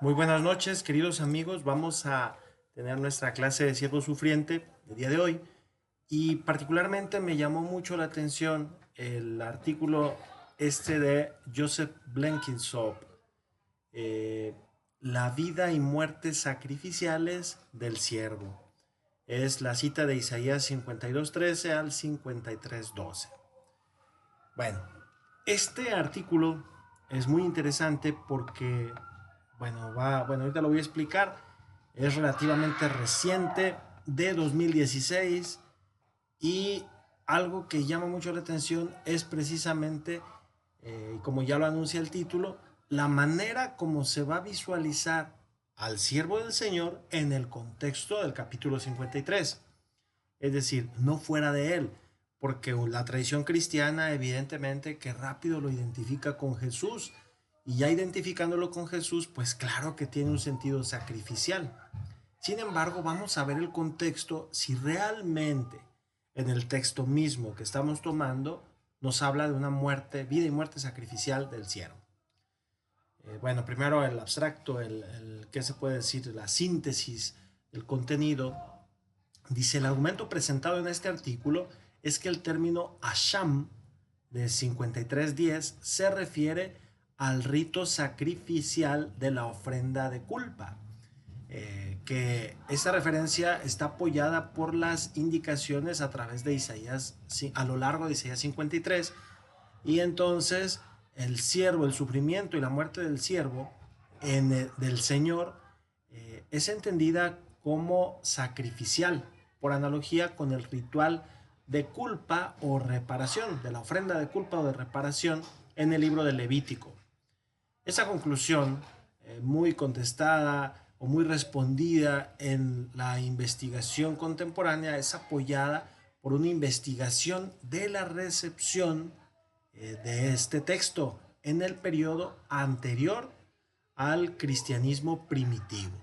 Muy buenas noches, queridos amigos. Vamos a tener nuestra clase de siervo sufriente el día de hoy y particularmente me llamó mucho la atención el artículo de Joseph Blenkinsop, eh, La vida y muerte sacrificiales del siervo. Es la cita de Isaías 52:13 al 53:12. Bueno, este artículo es muy interesante porque, bueno, ahorita lo voy a explicar. Es relativamente reciente, de 2016, y algo que llama mucho la atención es precisamente, como ya lo anuncia el título, la manera como se va a visualizar al siervo del Señor en el contexto del capítulo 53. Es decir, no fuera de él, porque la tradición cristiana evidentemente que rápido lo identifica con Jesús, y ya identificándolo con Jesús, pues claro que tiene un sentido sacrificial. Sin embargo, vamos a ver el contexto si realmente en el texto mismo que estamos tomando nos habla de una muerte, vida y muerte sacrificial del siervo. Bueno, primero el abstracto, ¿qué se puede decir? La síntesis del contenido. Dice, el argumento presentado en este artículo es que el término Asham de 53:10 se refiere al rito sacrificial de la ofrenda de culpa, que esta referencia está apoyada por las indicaciones a través de Isaías, a lo largo de Isaías 53, y entonces el siervo, el sufrimiento y la muerte del siervo del Señor es entendida como sacrificial, por analogía con el ritual de culpa o reparación, de la ofrenda de culpa o de reparación en el libro de Levítico. Esa conclusión, muy contestada o muy respondida en la investigación contemporánea, es apoyada por una investigación de la recepción de este texto en el periodo anterior al cristianismo primitivo.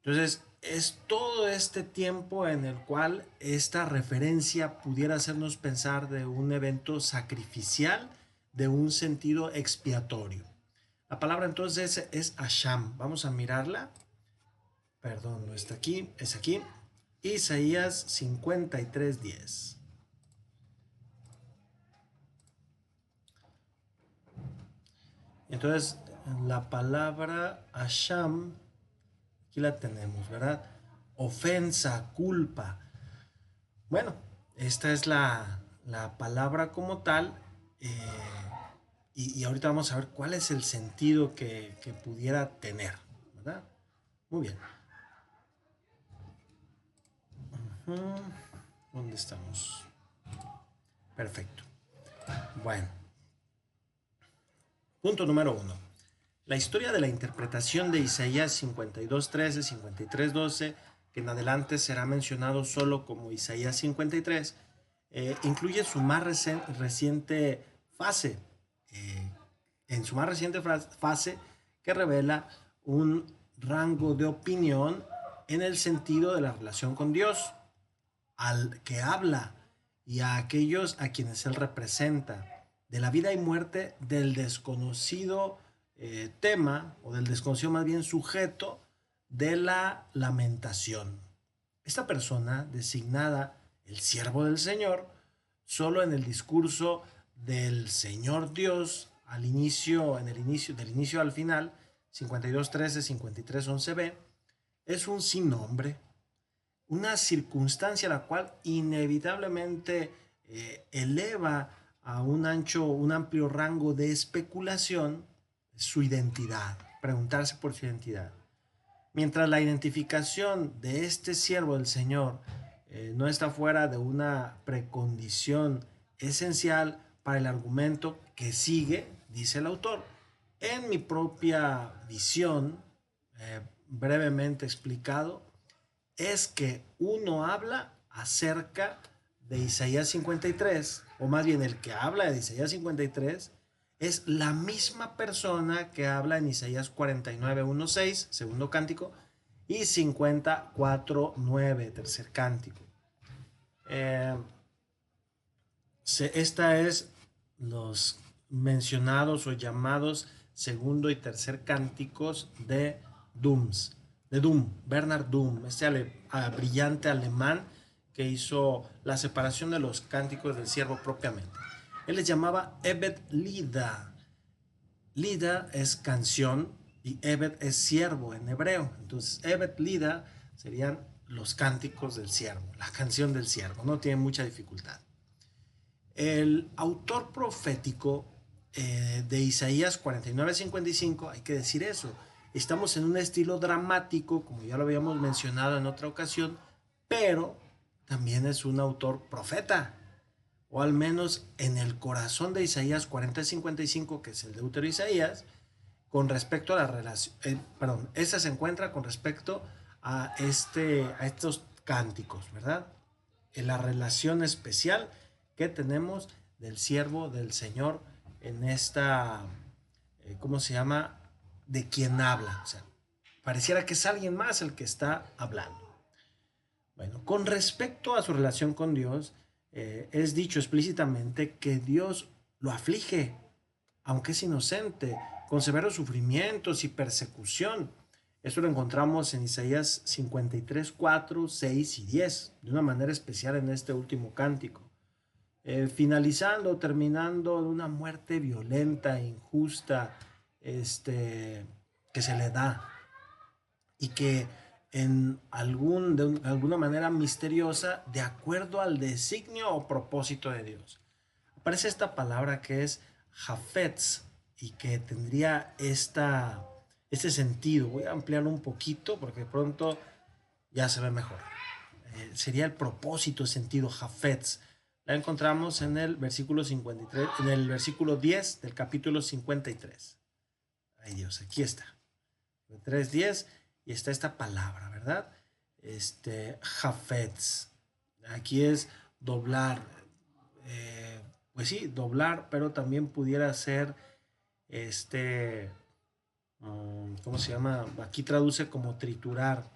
Entonces, es todo este tiempo en el cual esta referencia pudiera hacernos pensar de un evento sacrificial, de un sentido expiatorio. La palabra entonces es Asham. Vamos a mirarla. Perdón, no está aquí, es aquí. Isaías 53:10. Entonces, la palabra Asham, aquí la tenemos, ¿verdad? Ofensa, culpa. Bueno, esta es la palabra como tal, eh, y ahorita vamos a ver cuál es el sentido que pudiera tener, ¿verdad? Muy bien. ¿Dónde estamos? Perfecto. Bueno, punto número uno. La historia de la interpretación de Isaías 52:13, 53:12, que en adelante será mencionado solo como Isaías 53, incluye su más reciente fase, eh, en su más reciente fase, que revela un rango de opinión en el sentido de la relación con Dios, al que habla y a aquellos a quienes él representa, de la vida y muerte del desconocido tema, o del desconocido más bien sujeto de la lamentación. Esta persona, designada el siervo del Señor, solo en el discurso del Señor Dios, del inicio al final, 52:13, 53:11b, es un sin nombre, una circunstancia la cual inevitablemente eleva a un amplio rango de especulación su identidad, preguntarse por su identidad. Mientras la identificación de este siervo del Señor no está fuera de una precondición esencial para el argumento que sigue, dice el autor. En mi propia visión, brevemente explicado, es que uno habla acerca de Isaías 53, o más bien el que habla de Isaías 53 es la misma persona que habla en Isaías 49:1-6, segundo cántico, y 54:9, tercer cántico. Eh, esta es los mencionados o llamados segundo y tercer cánticos de Doom, Bernard Doom, brillante alemán que hizo la separación de los cánticos del siervo propiamente. Él les llamaba Ebed Lida. Lida es canción y Ebed es siervo en hebreo. Entonces, Ebed Lida serían los cánticos del siervo, la canción del siervo. No tiene mucha dificultad. El autor profético de Isaías 49:55, hay que decir eso. Estamos en un estilo dramático, como ya lo habíamos mencionado en otra ocasión, pero también es un autor profeta, o al menos en el corazón de Isaías 40:55, que es el deutero Isaías, con respecto a la relación, esta se encuentra con respecto a estos cánticos, ¿verdad? En la relación especial que tenemos del siervo del Señor en esta, ¿cómo se llama? De quien habla. O sea, pareciera que es alguien más el que está hablando. Bueno, con respecto a su relación con Dios, es dicho explícitamente que Dios lo aflige, aunque es inocente, con severos sufrimientos y persecución. Esto lo encontramos en Isaías 53, 4, 6 y 10, de una manera especial en este último cántico. Terminando de una muerte violenta e injusta que se le da y que de alguna manera misteriosa, de acuerdo al designio o propósito de Dios. Aparece esta palabra que es Jafetz y que tendría este sentido. Voy a ampliarlo un poquito porque de pronto ya se ve mejor. Sería el propósito, sentido, Jafetz. La encontramos en el versículo 53, en el versículo 10 del capítulo 53. Ay Dios, aquí está. 3:10 y está esta palabra, ¿verdad? Jafetz. Aquí es doblar. Pues sí, doblar, pero también pudiera ser ¿cómo se llama? Aquí traduce como triturar,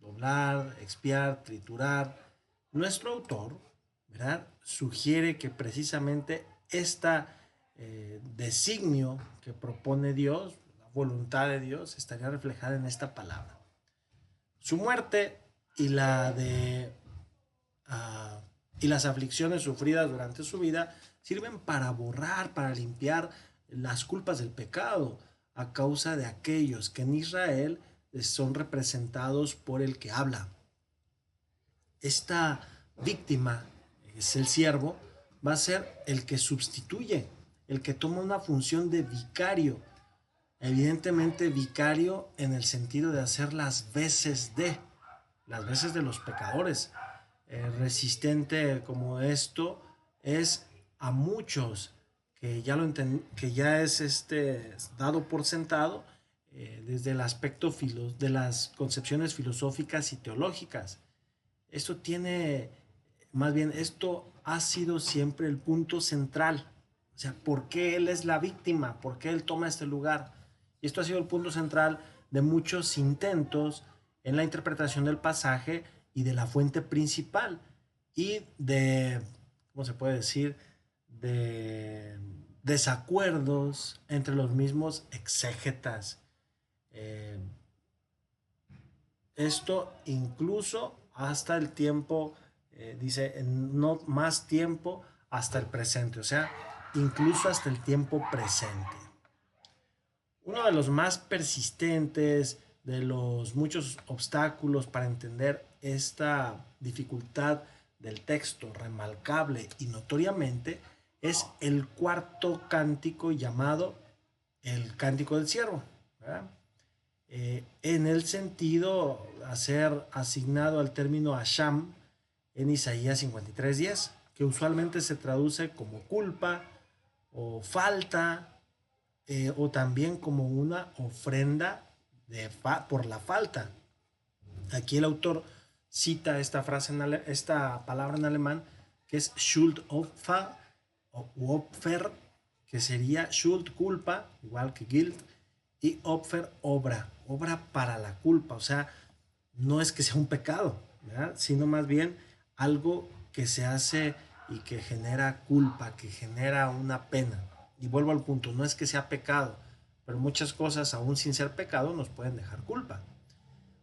doblar, expiar, triturar. Nuestro autor, ¿verdad? Sugiere que precisamente designio que propone Dios, la voluntad de Dios, estaría reflejada en esta palabra. Su muerte y y las aflicciones sufridas durante su vida sirven para borrar, para limpiar las culpas del pecado a causa de aquellos que en Israel son representados por el que habla. Esta víctima, es el siervo, va a ser el que sustituye, el que toma una función de vicario. Evidentemente vicario en el sentido de hacer las veces de los pecadores. Resistente como esto es a muchos que ya es dado por sentado desde el aspecto de las concepciones filosóficas y teológicas. Esto ha sido siempre el punto central. O sea, ¿por qué él es la víctima? ¿Por qué él toma este lugar? Y esto ha sido el punto central de muchos intentos en la interpretación del pasaje y de la fuente principal y ¿cómo se puede decir? De desacuerdos entre los mismos exégetas. Esto incluso hasta el tiempo, dice, no más tiempo hasta el presente, o sea, incluso hasta el tiempo presente. Uno de los más persistentes, de los muchos obstáculos para entender esta dificultad del texto remarcable y notoriamente, es el cuarto cántico llamado el cántico del siervo, ¿verdad? En el sentido a ser asignado al término Asham en Isaías 53:10, que usualmente se traduce como culpa o falta, o también como una ofrenda por la falta. Aquí el autor cita esta palabra en alemán que es Schuldopfer o Opfer, que sería Schuld, culpa, igual que Guilt, y Opfer, obra para la culpa. O sea, no es que sea un pecado, ¿verdad? Sino más bien algo que se hace y que genera culpa, que genera una pena. Y vuelvo al punto, no es que sea pecado, pero muchas cosas, aún sin ser pecado, nos pueden dejar culpa.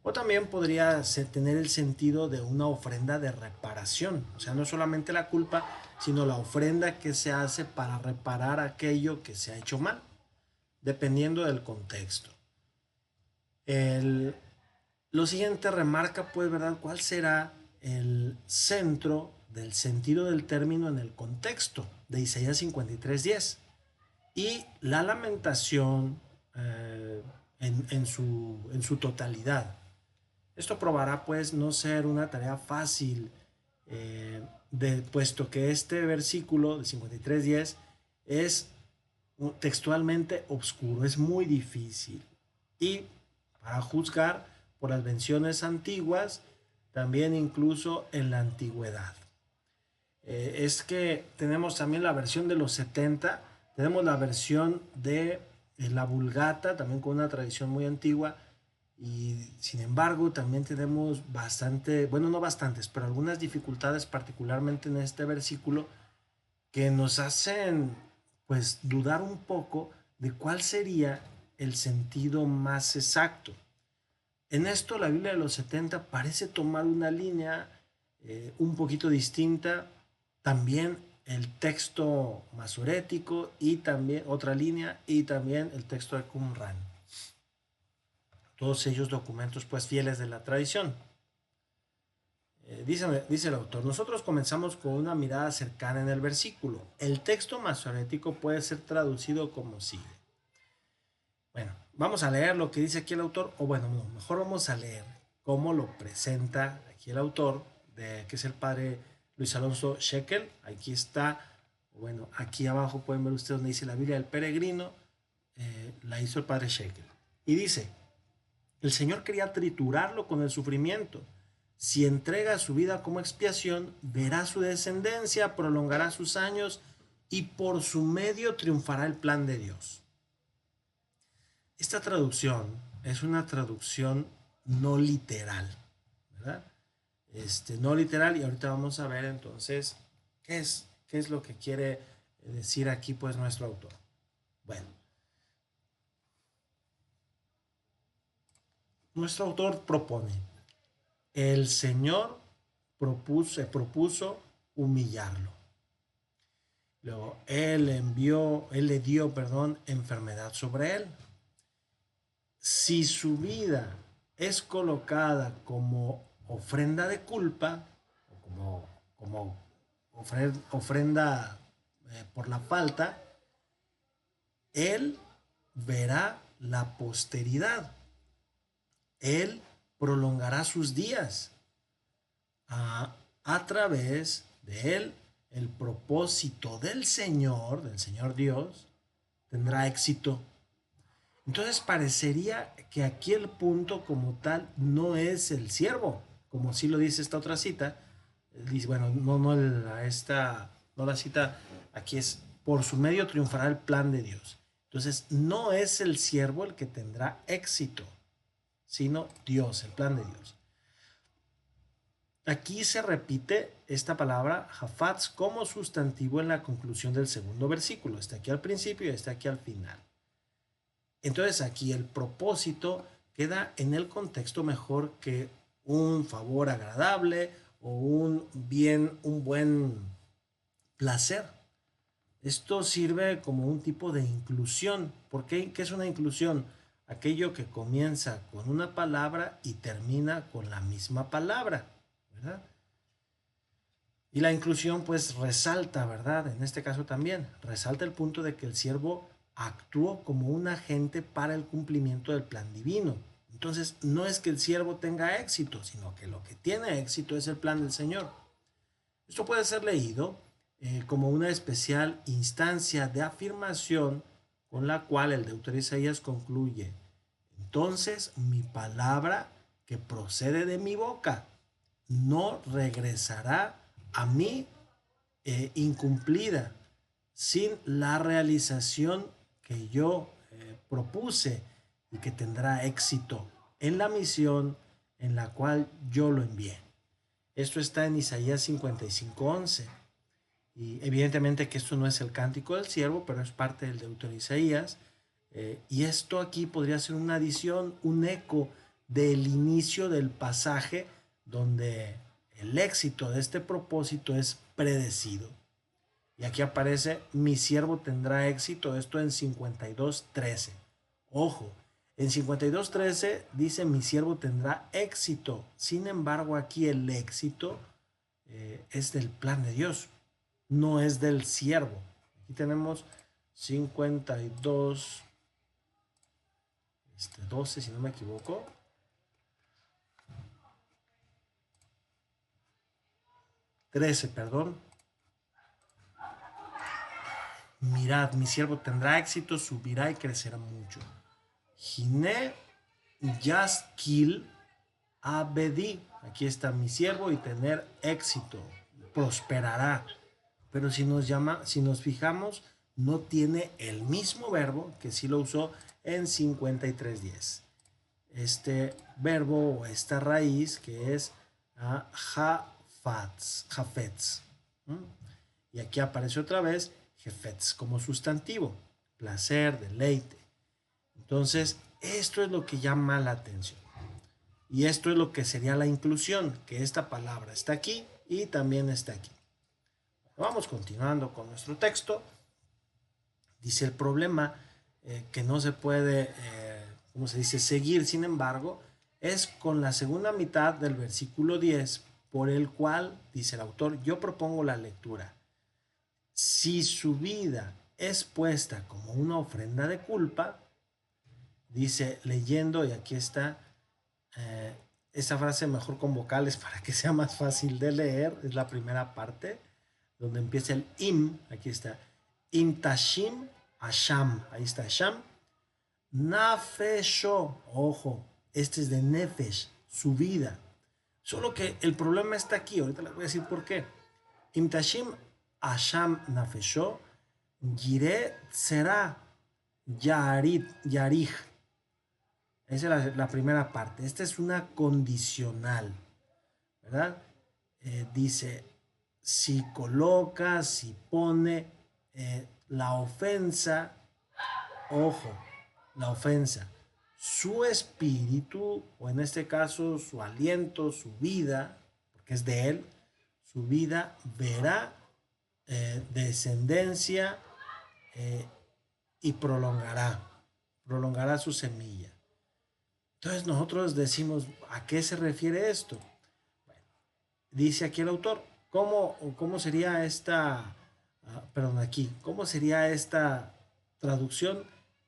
O también podría tener el sentido de una ofrenda de reparación. O sea, no solamente la culpa, sino la ofrenda que se hace para reparar aquello que se ha hecho mal, dependiendo del contexto. Lo siguiente remarca, pues, ¿verdad?, cuál será el centro del sentido del término en el contexto de Isaías 53:10 y la lamentación en su totalidad. Esto probará, pues, no ser una tarea fácil, puesto que este versículo de 53:10 es textualmente oscuro, es muy difícil. Y para juzgar por las versiones antiguas, también incluso en la antigüedad. Es que tenemos también la versión de los 70, tenemos la versión de la Vulgata, también con una tradición muy antigua, y sin embargo también tenemos bastante, bueno, no bastantes, pero algunas dificultades, particularmente en este versículo, que nos hacen pues dudar un poco de cuál sería el sentido más exacto. En esto la Biblia de los 70 parece tomar una línea un poquito distinta, también el texto masorético y también otra línea y también el texto de Qumran. Todos ellos documentos pues fieles de la tradición. Dice el autor, nosotros comenzamos con una mirada cercana en el versículo. El texto masorético puede ser traducido como sigue. Bueno, vamos a leer lo que dice aquí el autor, o bueno, no, mejor vamos a leer cómo lo presenta aquí el autor, que es el padre Luis Alonso Shekel. Aquí está, bueno, aquí abajo pueden ver ustedes donde dice la Biblia del Peregrino, la hizo el padre Shekel. Y dice, el Señor quería triturarlo con el sufrimiento. Si entrega su vida como expiación, verá su descendencia, prolongará sus años y por su medio triunfará el plan de Dios. Esta traducción es una traducción no literal, ¿verdad? No literal, y ahorita vamos a ver entonces qué es lo que quiere decir aquí pues nuestro autor. Bueno, nuestro autor propone, el Señor propuso humillarlo. Luego, él le dio, enfermedad sobre él. Si su vida es colocada como ofrenda de culpa, o como ofrenda por la falta, él verá la posteridad. Él prolongará sus días a través de él. El propósito del Señor Dios, tendrá éxito. Entonces parecería que aquí el punto como tal no es el siervo, como sí lo dice esta otra cita. Dice, bueno, no la cita, aquí es, por su medio triunfará el plan de Dios. Entonces no es el siervo el que tendrá éxito, sino Dios, el plan de Dios. Aquí se repite esta palabra Hafatz como sustantivo en la conclusión del segundo versículo. Está aquí al principio y está aquí al final. Entonces aquí el propósito queda en el contexto mejor que un favor agradable o un buen placer. Esto sirve como un tipo de inclusión. ¿Por qué? ¿Qué es una inclusión? Aquello que comienza con una palabra y termina con la misma palabra, ¿verdad? Y la inclusión pues resalta, ¿verdad? En este caso también, resalta el punto de que el siervo actuó como un agente para el cumplimiento del plan divino. Entonces, no es que el siervo tenga éxito, sino que lo que tiene éxito es el plan del Señor. Esto puede ser leído como una especial instancia de afirmación con la cual el deutero Isaías concluye, entonces mi palabra que procede de mi boca no regresará a mí incumplida, sin la realización que yo propuse y que tendrá éxito en la misión en la cual yo lo envié. Esto está en Isaías 55:11. Y evidentemente que esto no es el cántico del siervo, pero es parte del deutero Isaías. Y esto aquí podría ser una adición, un eco del inicio del pasaje donde el éxito de este propósito es predecido. Y aquí aparece, mi siervo tendrá éxito, esto en 52:13. Ojo, en 52:13 dice, mi siervo tendrá éxito. Sin embargo, aquí el éxito es del plan de Dios, no es del siervo. Aquí tenemos 52, 12, si no me equivoco. Perdón. Mirad, mi siervo tendrá éxito, subirá y crecerá mucho. Gine Yaskil Abedi. Aquí está mi siervo y tener éxito. Prosperará. Pero si nos fijamos, no tiene el mismo verbo que sí lo usó en 53:10. Este verbo o esta raíz que es Jafetz. Y aquí aparece otra vez Jefetz como sustantivo, placer, deleite. Entonces, esto es lo que llama la atención. Y esto es lo que sería la inclusión, que esta palabra está aquí y también está aquí. Vamos continuando con nuestro texto. Dice el problema que no se puede, ¿cómo se dice?, seguir, sin embargo, es con la segunda mitad del versículo 10, por el cual, dice el autor, yo propongo la lectura. Si su vida es puesta como una ofrenda de culpa, dice leyendo, y aquí está esa frase mejor con vocales para que sea más fácil de leer, es la primera parte, donde empieza el im, aquí está, im tashim asham, ahí está asham, nafesho, ojo, este es de nefesh, su vida, solo que el problema está aquí, ahorita les voy a decir por qué. Im tashim asham nafesho, Yire será Yarij. Esa es la primera parte. Esta es una condicional, ¿verdad? Dice, si coloca, si pone la ofensa, ojo, la ofensa, su espíritu, o en este caso su aliento, su vida, porque es de él, su vida verá descendencia y prolongará su semilla. Entonces nosotros decimos, ¿a qué se refiere esto? Bueno, dice aquí el autor, ¿cómo sería esta, cómo sería esta traducción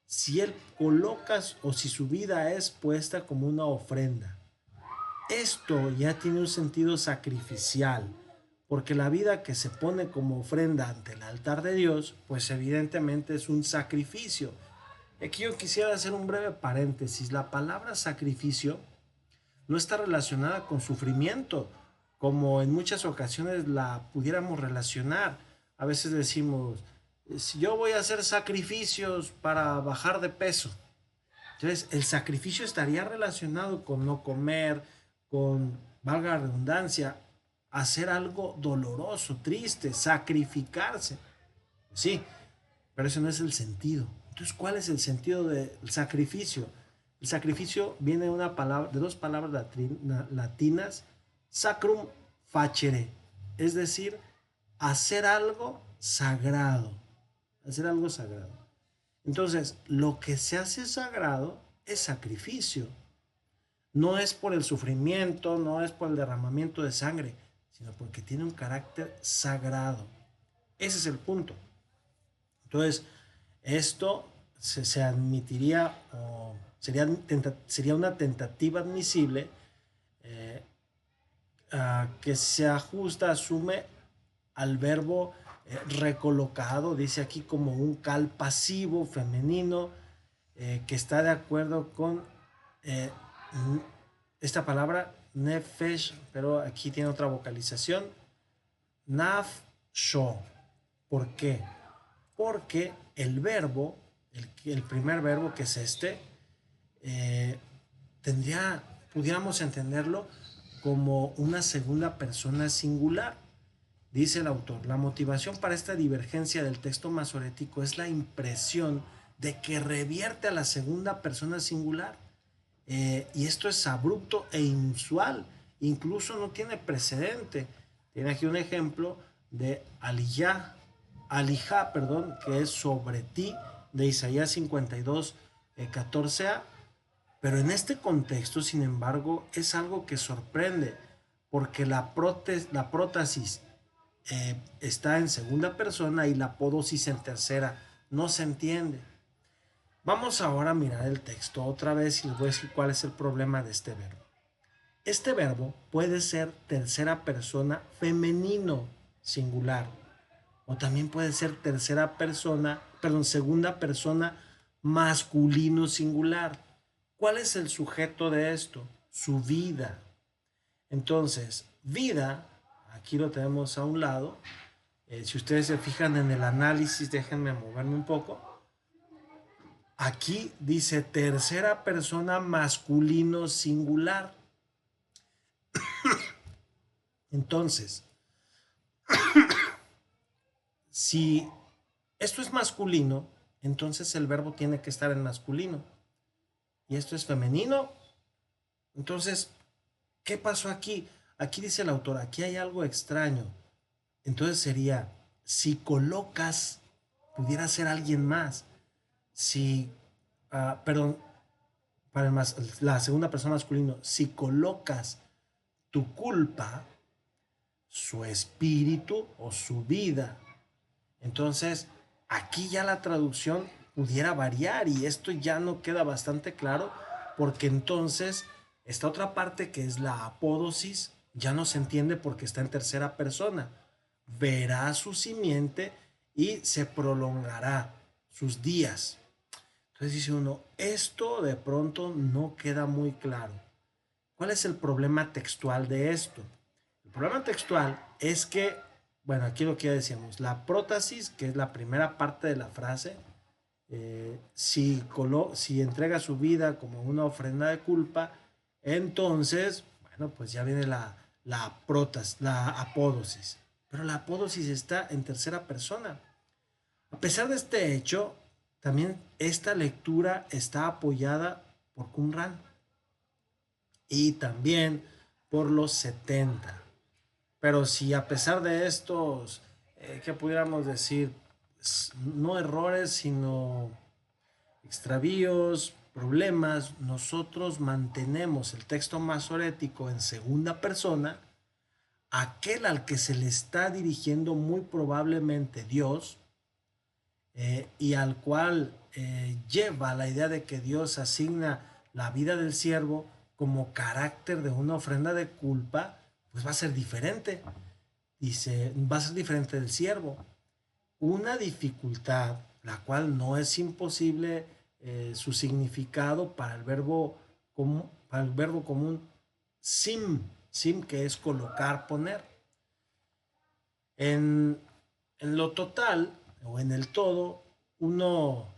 si él coloca o si su vida es puesta como una ofrenda? Esto ya tiene un sentido sacrificial, porque la vida que se pone como ofrenda ante el altar de Dios, pues evidentemente es un sacrificio. Aquí yo quisiera hacer un breve paréntesis. La palabra sacrificio no está relacionada con sufrimiento, como en muchas ocasiones la pudiéramos relacionar. A veces decimos, si yo voy a hacer sacrificios para bajar de peso. Entonces, el sacrificio estaría relacionado con no comer, con, valga la redundancia, hacer algo doloroso, triste, sacrificarse. Sí, pero ese no es el sentido. Entonces, ¿cuál es el sentido del sacrificio? El sacrificio viene de una palabra, de dos palabras latinas, sacrum facere, es decir, hacer algo sagrado, hacer algo sagrado. Entonces, lo que se hace sagrado es sacrificio. No es por el sufrimiento, no es por el derramamiento de sangre, sino porque tiene un carácter sagrado. Ese es el punto. Entonces, esto se admitiría o sería una tentativa admisible que se ajusta, asume al verbo recolocado, dice aquí como un cal pasivo femenino que está de acuerdo con esta palabra nefesh, pero aquí tiene otra vocalización, nafsho. ¿Por qué? Porque el verbo, el primer verbo que es este, pudiéramos entenderlo como una segunda persona singular. Dice el autor, la motivación para esta divergencia del texto masorético es la impresión de que revierte a la segunda persona singular. Y esto es abrupto e inusual, incluso no tiene precedente. Tiene aquí un ejemplo de Alijá, perdón, que es sobre ti, de Isaías 52, 14a. Pero en este contexto, sin embargo, es algo que sorprende, porque la prótesis está en segunda persona y la apódosis en tercera. No se entiende. Vamos ahora a mirar el texto otra vez y les voy a decir cuál es el problema de este verbo. Este verbo puede ser tercera persona femenino singular o también puede ser segunda persona masculino singular. ¿Cuál es el sujeto de esto? Su vida. Entonces, vida, aquí lo tenemos a un lado. Si ustedes se fijan en el análisis, déjenme moverme un poco. Aquí dice tercera persona masculino singular. Entonces, si esto es masculino, entonces el verbo tiene que estar en masculino. Y esto es femenino. Entonces, ¿qué pasó aquí? Aquí dice el autor, aquí hay algo extraño. Entonces sería, si colocas, pudiera ser alguien más. Si, perdón, para la segunda persona masculino, si colocas tu culpa, su espíritu o su vida. Entonces, aquí ya la traducción pudiera variar y esto ya no queda bastante claro porque entonces esta otra parte que es la apódosis ya no se entiende porque está en tercera persona. Verá su simiente y se prolongará sus días. Entonces dice uno, esto de pronto no queda muy claro. ¿Cuál es el problema textual de esto? El problema textual es que, bueno, aquí lo que ya decíamos, la prótesis, que es la primera parte de la frase, si entrega su vida como una ofrenda de culpa, entonces, bueno, pues ya viene la apódosis. Pero la apódosis está en tercera persona. A pesar de este hecho, también esta lectura está apoyada por Qumran y también por los 70. Pero si a pesar de estos, ¿qué pudiéramos decir? No errores, sino extravíos, problemas, nosotros mantenemos el texto masorético en segunda persona, aquel al que se le está dirigiendo muy probablemente Dios, y al cual lleva la idea de que Dios asigna la vida del siervo como carácter de una ofrenda de culpa, pues va a ser diferente. Dice, va a ser diferente del siervo. Una dificultad, la cual no es imposible su significado para el verbo común sim, que es colocar, poner. En, en lo total o en el todo, uno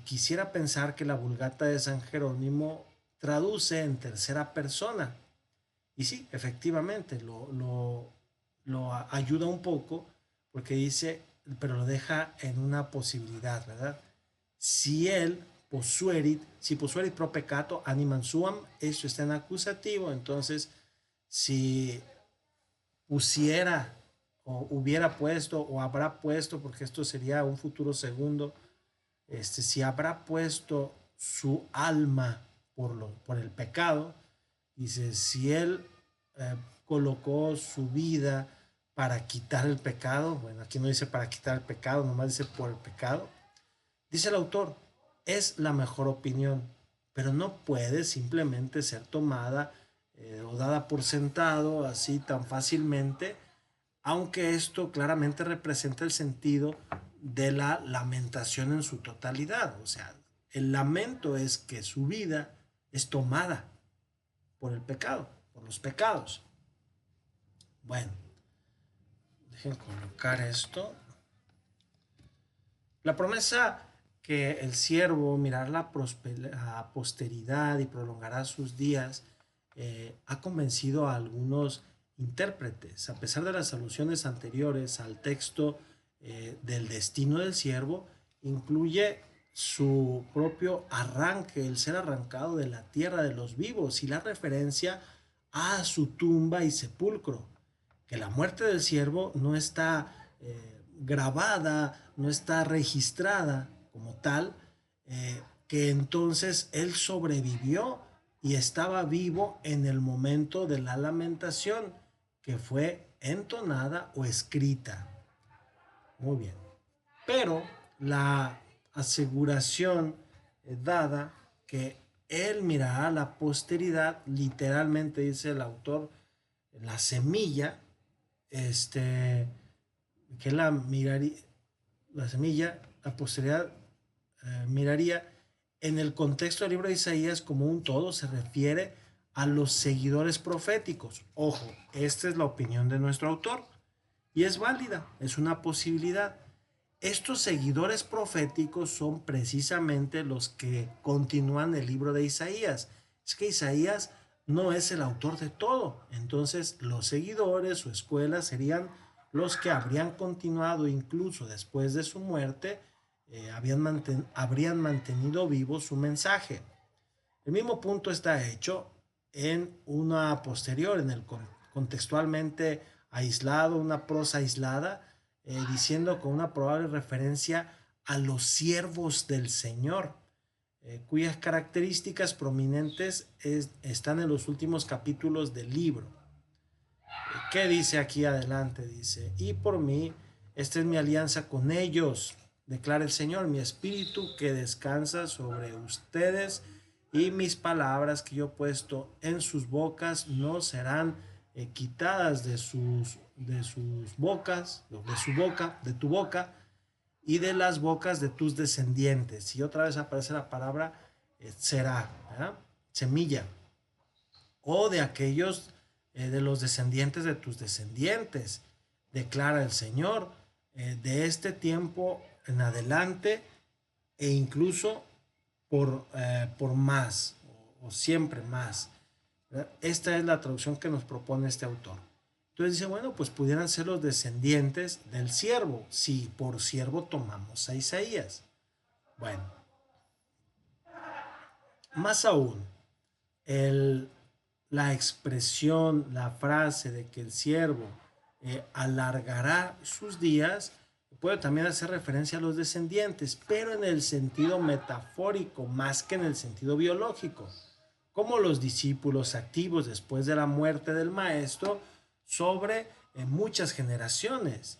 quisiera pensar que la Vulgata de San Jerónimo traduce en tercera persona. Y sí, efectivamente, lo ayuda un poco porque dice, pero lo deja en una posibilidad, ¿verdad? Si él si posuerit pro peccato animam suam, eso está en acusativo, entonces si pusiera o hubiera puesto o habrá puesto, porque esto sería un futuro segundo, si habrá puesto su alma por el pecado, dice, si él colocó su vida para quitar el pecado, bueno, aquí no dice para quitar el pecado, nomás dice por el pecado, dice el autor, es la mejor opinión, pero no puede simplemente ser tomada o dada por sentado así tan fácilmente, aunque esto claramente representa el sentido de la lamentación en su totalidad. O sea, el lamento es que su vida es tomada por el pecado, por los pecados. Bueno, dejen colocar esto. La promesa que el siervo mirará la posteridad y prolongará sus días ha convencido a algunos intérpretes. A pesar de las alusiones anteriores al texto del destino del siervo, incluye su propio arranque, el ser arrancado de la tierra de los vivos, y la referencia a su tumba y sepulcro, que la muerte del siervo no está grabada, no está registrada como tal, que entonces él sobrevivió y estaba vivo en el momento de la lamentación que fue entonada o escrita. Muy bien. Pero la aseguración dada que él mirará a la posteridad, literalmente dice el autor, la semilla, que la miraría, la semilla, la posteridad miraría en el contexto del libro de Isaías como un todo, se refiere a los seguidores proféticos. Ojo, esta es la opinión de nuestro autor y es válida, es una posibilidad. Estos seguidores proféticos son precisamente los que continúan el libro de Isaías. Es que Isaías no es el autor de todo. Entonces los seguidores o escuelas serían los que habrían continuado incluso después de su muerte, habrían mantenido vivo su mensaje. El mismo punto está hecho en una posterior, en el contextualmente aislado, una prosa aislada, diciendo con una probable referencia a los siervos del Señor, cuyas características prominentes están en los últimos capítulos del libro. ¿Qué dice aquí adelante? Dice, y por mí, esta es mi alianza con ellos, declara el Señor, mi espíritu que descansa sobre ustedes y mis palabras que yo he puesto en sus bocas no serán quitadas de sus bocas, de su boca, de tu boca y de las bocas de tus descendientes. Y otra vez aparece la palabra será, ¿verdad? Semilla, o de aquellos de los descendientes de tus descendientes, declara el Señor, de este tiempo en adelante e incluso por más o siempre más. ¿Verdad? Esta es la traducción que nos propone este autor. Entonces dice, bueno, pues pudieran ser los descendientes del siervo, si por siervo tomamos a Isaías. Bueno, más aún, el, la expresión, la frase de que el siervo alargará sus días, puede también hacer referencia a los descendientes, pero en el sentido metafórico más que en el sentido biológico, como los discípulos activos después de la muerte del maestro sobre muchas generaciones.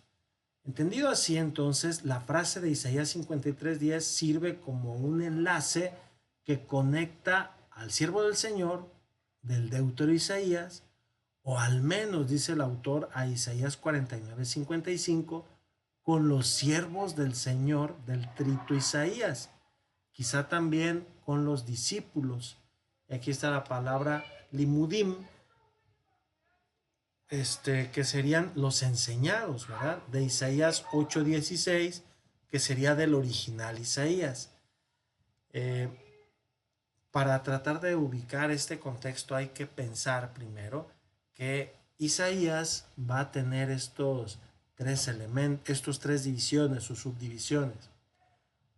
Entendido así, entonces, la frase de Isaías 53:10 sirve como un enlace que conecta al siervo del Señor, del deutero Isaías, o al menos, dice el autor, a Isaías 49:55, con los siervos del Señor del trito Isaías, quizá también con los discípulos. Y aquí está la palabra limudim, que serían los enseñados, ¿verdad? De Isaías 8:16, que sería del original Isaías. Eh, para tratar de ubicar este contexto hay que pensar primero que Isaías va a tener estos tres elementos, estos tres divisiones o subdivisiones.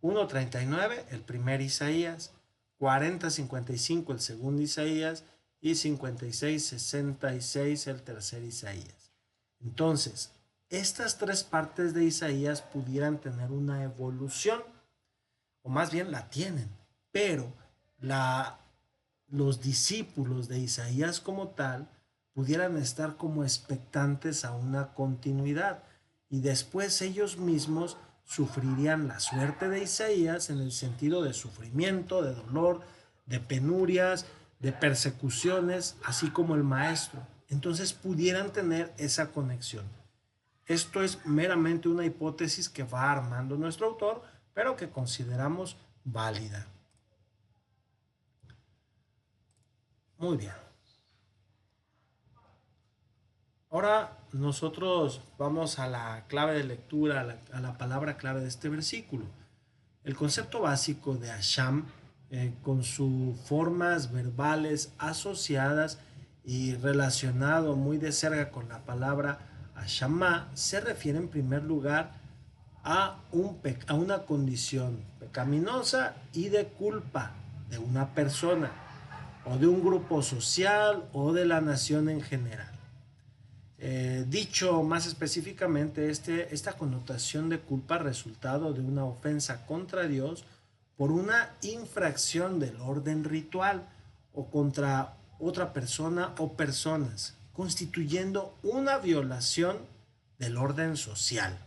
1:39, el primer Isaías, 40:55, el segundo Isaías, y 56:66, el tercer Isaías. Entonces, estas tres partes de Isaías pudieran tener una evolución, o más bien la tienen, pero los discípulos de Isaías como tal pudieran estar como expectantes a una continuidad, y después ellos mismos sufrirían la suerte de Isaías en el sentido de sufrimiento, de dolor, de penurias, de persecuciones, así como el maestro. Entonces pudieran tener esa conexión. Esto es meramente una hipótesis que va armando nuestro autor, pero que consideramos válida. Muy bien. Ahora nosotros vamos a la clave de lectura, a la palabra clave de este versículo. El concepto básico de Asham, con sus formas verbales asociadas y relacionado muy de cerca con la palabra Ashama, se refiere en primer lugar a una condición pecaminosa y de culpa de una persona o de un grupo social o de la nación en general. Dicho más específicamente, esta connotación de culpa resultado de una ofensa contra Dios por una infracción del orden ritual o contra otra persona o personas, constituyendo una violación del orden social.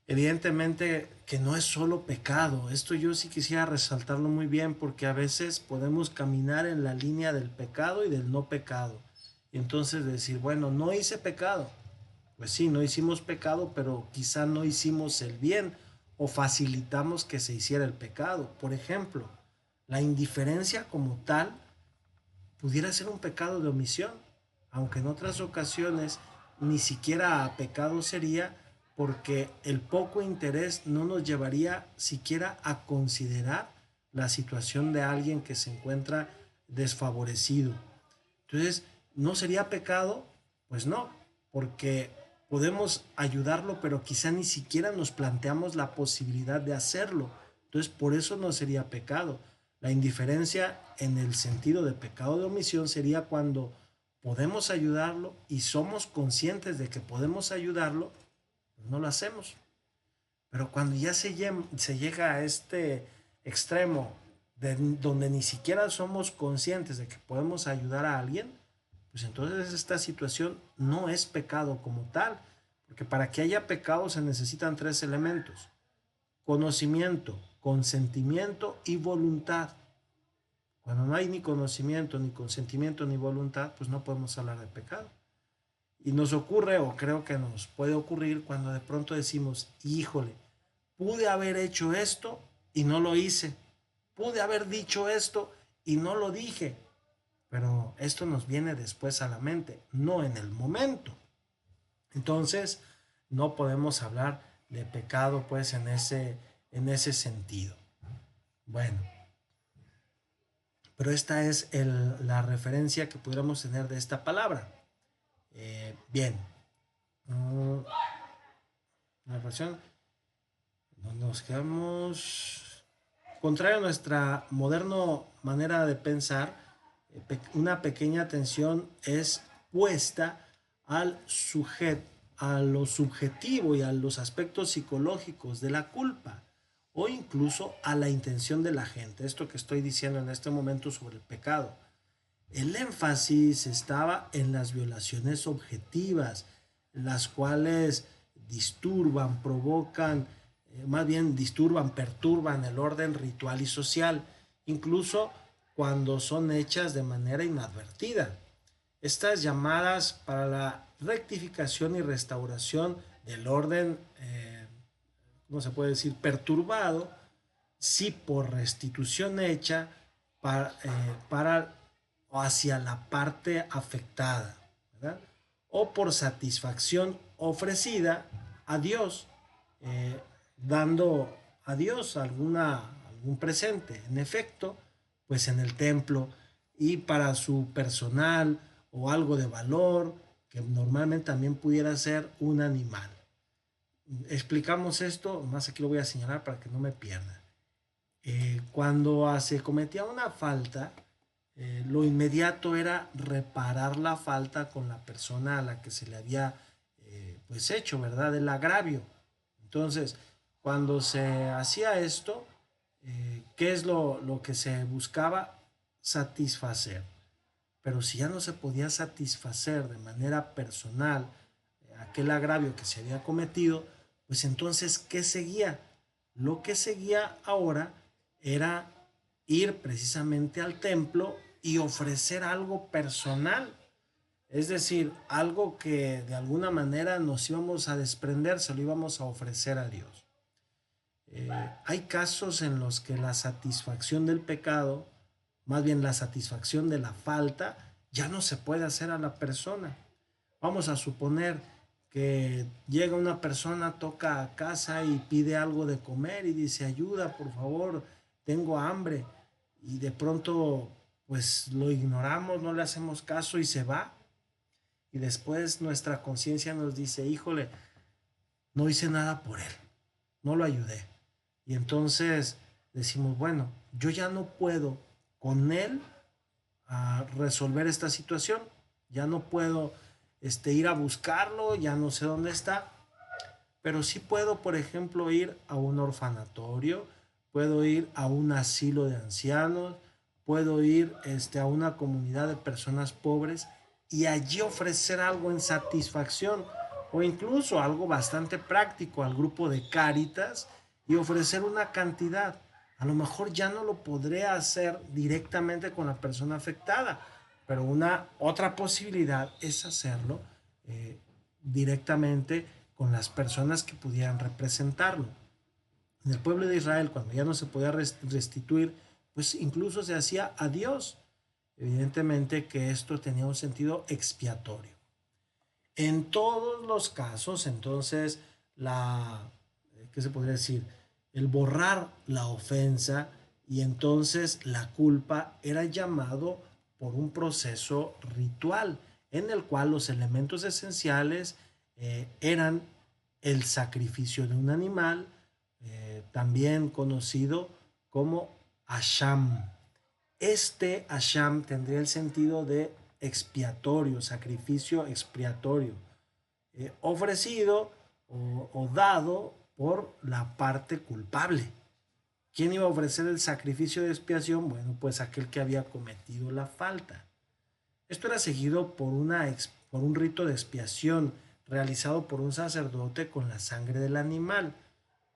Evidentemente que no es solo pecado, esto yo sí quisiera resaltarlo muy bien porque a veces podemos caminar en la línea del pecado y del no pecado. Y entonces decir, bueno, no hice pecado. Pues sí, no hicimos pecado, pero quizá no hicimos el bien o facilitamos que se hiciera el pecado. Por ejemplo, la indiferencia como tal pudiera ser un pecado de omisión, aunque en otras ocasiones ni siquiera pecado sería porque el poco interés no nos llevaría siquiera a considerar la situación de alguien que se encuentra desfavorecido. Entonces, ¿no sería pecado? Pues no, porque podemos ayudarlo, pero quizá ni siquiera nos planteamos la posibilidad de hacerlo. Entonces, por eso no sería pecado. La indiferencia en el sentido de pecado de omisión sería cuando podemos ayudarlo y somos conscientes de que podemos ayudarlo, pues no lo hacemos. Pero cuando ya se llega a este extremo donde ni siquiera somos conscientes de que podemos ayudar a alguien, pues entonces esta situación no es pecado como tal, porque para que haya pecado se necesitan tres elementos: conocimiento, consentimiento y voluntad. Cuando no hay ni conocimiento, ni consentimiento, ni voluntad, pues no podemos hablar de pecado. Y nos ocurre, o creo que nos puede ocurrir, cuando de pronto decimos, híjole, pude haber hecho esto y no lo hice. Pude haber dicho esto y no lo dije. Pero esto nos viene después a la mente, no en el momento. Entonces, no podemos hablar de pecado pues en ese sentido. Bueno, pero esta es la referencia que pudiéramos tener de esta palabra. Bien, la versión, nos quedamos. Contrario a nuestra moderna manera de pensar, una pequeña atención es puesta al sujeto, a lo subjetivo y a los aspectos psicológicos de la culpa o incluso a la intención de la gente. Esto que estoy diciendo en este momento sobre el pecado. El énfasis estaba en las violaciones objetivas, las cuales disturban, provocan, más bien disturban, perturban el orden ritual y social, incluso cuando son hechas de manera inadvertida. Estas llamadas para la rectificación y restauración del orden, ¿cómo se puede decir?, perturbado, sí por restitución hecha para o hacia la parte afectada, ¿verdad? O por satisfacción ofrecida a Dios, dando a Dios algún presente, en efecto, pues en el templo y para su personal o algo de valor, que normalmente también pudiera ser un animal. Explicamos esto, más aquí lo voy a señalar para que no me pierda. Cuando se cometía una falta, lo inmediato era reparar la falta con la persona a la que se le había pues hecho, ¿verdad? El agravio. Entonces, cuando se hacía esto, ¿qué es lo que se buscaba? Satisfacer. Pero si ya no se podía satisfacer de manera personal aquel agravio que se había cometido, pues entonces, ¿qué seguía? Lo que seguía ahora era ir precisamente al templo y ofrecer algo personal. Es decir, algo que de alguna manera nos íbamos a desprender, se lo íbamos a ofrecer a Dios. Hay casos en los que la satisfacción del pecado, más bien la satisfacción de la falta, ya no se puede hacer a la persona. Vamos a suponer que llega una persona, toca a casa y pide algo de comer y dice, ayuda, por favor, tengo hambre. Y de pronto, pues lo ignoramos, no le hacemos caso y se va. Y después nuestra conciencia nos dice, híjole, no hice nada por él, no lo ayudé. Y entonces decimos, bueno, yo ya no puedo con él resolver esta situación, ya no puedo ir a buscarlo, ya no sé dónde está, pero sí puedo, por ejemplo, ir a un orfanatorio, puedo ir a un asilo de ancianos, puedo ir a una comunidad de personas pobres y allí ofrecer algo en satisfacción o incluso algo bastante práctico al grupo de Cáritas y ofrecer una cantidad. A lo mejor ya no lo podré hacer directamente con la persona afectada, pero una otra posibilidad es hacerlo eh, directamente con las personas que pudieran representarlo. En el pueblo de Israel, cuando ya no se podía restituir, pues incluso se hacía a Dios. Evidentemente que esto tenía un sentido expiatorio. En todos los casos, entonces, ¿qué se podría decir? El borrar la ofensa y entonces la culpa era llamado por un proceso ritual en el cual los elementos esenciales eran el sacrificio de un animal, también conocido como Asham. Este Asham tendría el sentido de expiatorio, sacrificio expiatorio, ofrecido o dado por la parte culpable. ¿Quién iba a ofrecer el sacrificio de expiación? Bueno, pues aquel que había cometido la falta. Esto era seguido por un rito de expiación realizado por un sacerdote con la sangre del animal,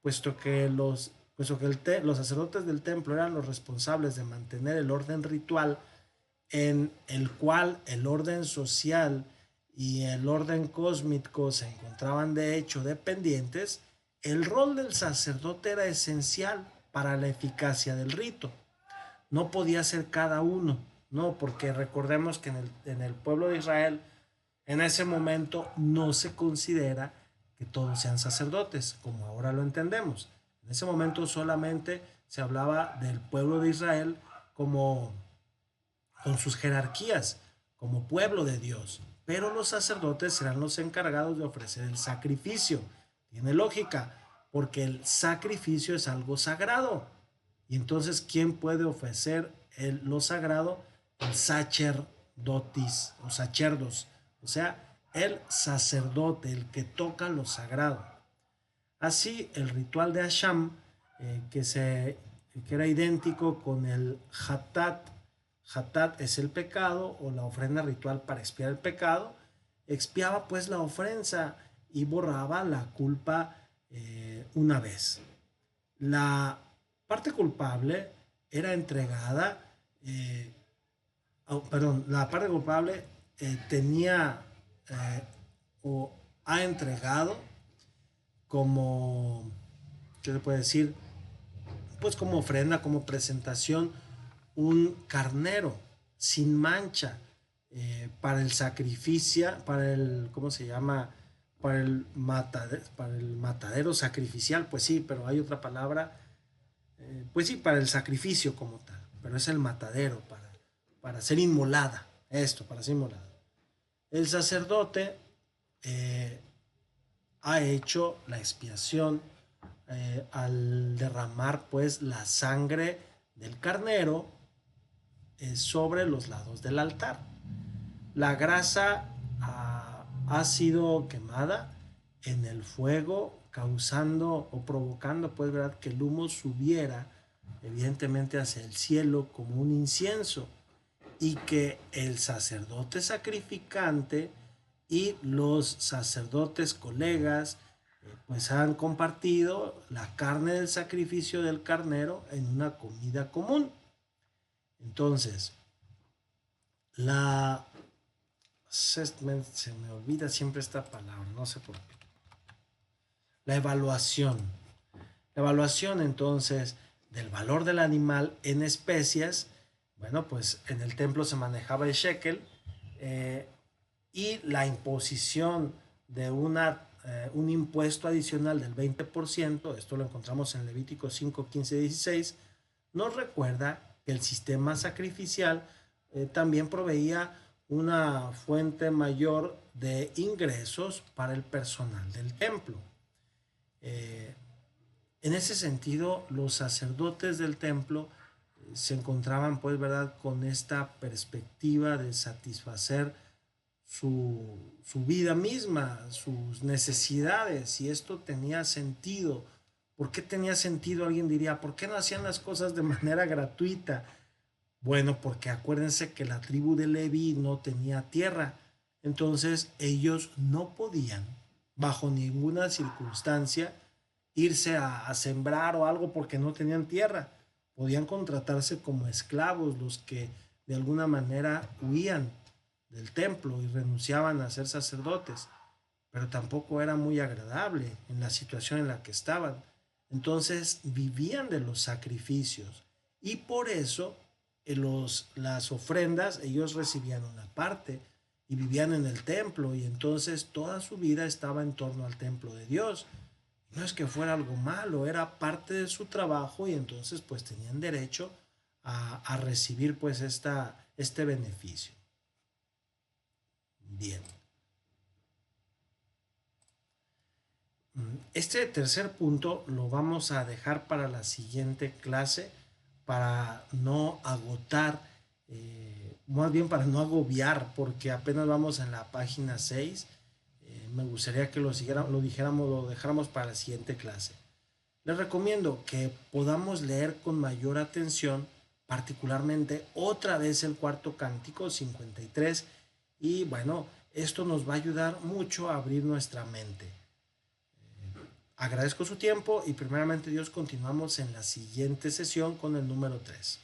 puesto que los sacerdotes del templo eran los responsables de mantener el orden ritual en el cual el orden social y el orden cósmico se encontraban de hecho dependientes. El rol del sacerdote era esencial para la eficacia del rito. No podía ser cada uno, no, porque recordemos que en el pueblo de Israel en ese momento no se considera que todos sean sacerdotes, como ahora lo entendemos. En ese momento solamente se hablaba del pueblo de Israel como con sus jerarquías, como pueblo de Dios. Pero los sacerdotes serán los encargados de ofrecer el sacrificio. Tiene lógica, porque el sacrificio es algo sagrado. Y entonces, ¿quién puede ofrecer lo sagrado? El sacerdotis o sacerdos, o sea, el sacerdote, el que toca lo sagrado. Así, el ritual de Asham, que era idéntico con el Hatat. Hatat es el pecado o la ofrenda ritual para expiar el pecado. Expiaba pues la ofensa y borraba la culpa una vez. La parte culpable era entregada, la parte culpable tenía o ha entregado como, ¿qué se puede decir? Pues como ofrenda, como presentación, un carnero sin mancha para el sacrificio, ¿cómo se llama? Para el matadero sacrificial, pues sí, pero hay otra palabra, pues sí, para el sacrificio como tal, pero es el matadero, para ser inmolada, para ser inmolada. El sacerdote eh, ha hecho la expiación al derramar pues la sangre del carnero sobre los lados del altar. La grasa ha sido quemada en el fuego, causando o provocando pues verdad que el humo subiera evidentemente hacia el cielo como un incienso y que el sacerdote sacrificante y los sacerdotes colegas pues han compartido la carne del sacrificio del carnero en una comida común. Entonces, la se me olvida siempre esta palabra, no sé por qué. La evaluación. La evaluación entonces del valor del animal en especias. Bueno, pues en el templo se manejaba el shekel y la imposición de un impuesto adicional del 20%, esto lo encontramos en Levítico 5, 15, 16, nos recuerda que el sistema sacrificial también proveía una fuente mayor de ingresos para el personal del templo. Eh, en ese sentido, los sacerdotes del templo se encontraban, pues, ¿verdad?, con esta perspectiva de satisfacer su vida misma, sus necesidades, y esto tenía sentido. ¿Por qué tenía sentido? Alguien diría, ¿por qué no hacían las cosas de manera gratuita? Bueno, porque acuérdense que la tribu de Leví no tenía tierra, entonces ellos no podían, bajo ninguna circunstancia, irse a sembrar o algo porque no tenían tierra. Podían contratarse como esclavos los que de alguna manera huían del templo y renunciaban a ser sacerdotes, pero tampoco era muy agradable en la situación en la que estaban. Entonces vivían de los sacrificios y por eso las ofrendas ellos recibían una parte y vivían en el templo y entonces toda su vida estaba en torno al templo de Dios. No es que fuera algo malo, era parte de su trabajo y entonces pues tenían derecho a recibir pues este beneficio. Bien. Este tercer punto lo vamos a dejar para la siguiente clase para no agotar, más bien para no agobiar, porque apenas vamos en la página 6. Me gustaría que lo dejáramos para la siguiente clase. Les recomiendo que podamos leer con mayor atención, particularmente otra vez el cuarto cántico 53, y bueno, esto nos va a ayudar mucho a abrir nuestra mente. Agradezco su tiempo y primeramente Dios continuamos en la siguiente sesión con el número 3.